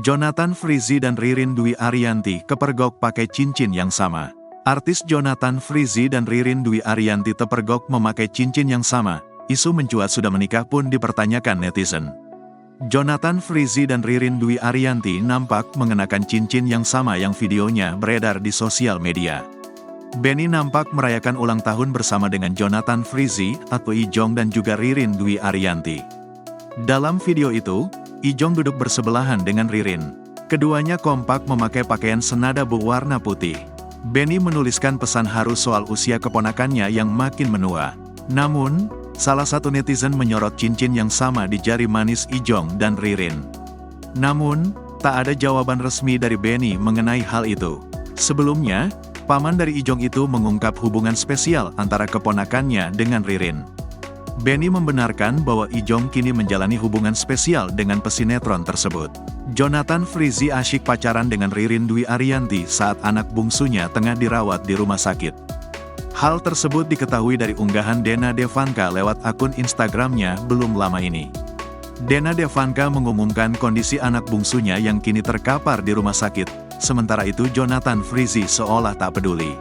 Jonathan Frizzy dan Ririn Dwi Ariyanti kepergok pakai cincin yang sama. Artis Jonathan Frizzy dan Ririn Dwi Ariyanti terpergok memakai cincin yang sama. Isu mencuat sudah menikah pun dipertanyakan netizen. Jonathan Frizzy dan Ririn Dwi Ariyanti nampak mengenakan cincin yang sama yang videonya beredar di sosial media. Benny nampak merayakan ulang tahun bersama dengan Jonathan Frizzy atau Ijong dan juga Ririn Dwi Ariyanti. Dalam video itu, Ijong duduk bersebelahan dengan Ririn. Keduanya kompak memakai pakaian senada berwarna putih. Benny menuliskan pesan haru soal usia keponakannya yang makin menua. Namun, salah satu netizen menyorot cincin yang sama di jari manis Ijong dan Ririn. Namun, tak ada jawaban resmi dari Benny mengenai hal itu. Sebelumnya, paman dari Ijong itu mengungkap hubungan spesial antara keponakannya dengan Ririn. Benny membenarkan bahwa Ijong kini menjalani hubungan spesial dengan pesinetron tersebut. Jonathan Frizzy asyik pacaran dengan Ririn Dwi Ariyanti saat anak bungsunya tengah dirawat di rumah sakit. Hal tersebut diketahui dari unggahan Dena Devanka lewat akun Instagramnya belum lama ini. Dena Devanka mengumumkan kondisi anak bungsunya yang kini terkapar di rumah sakit, sementara itu Jonathan Frizzy seolah tak peduli.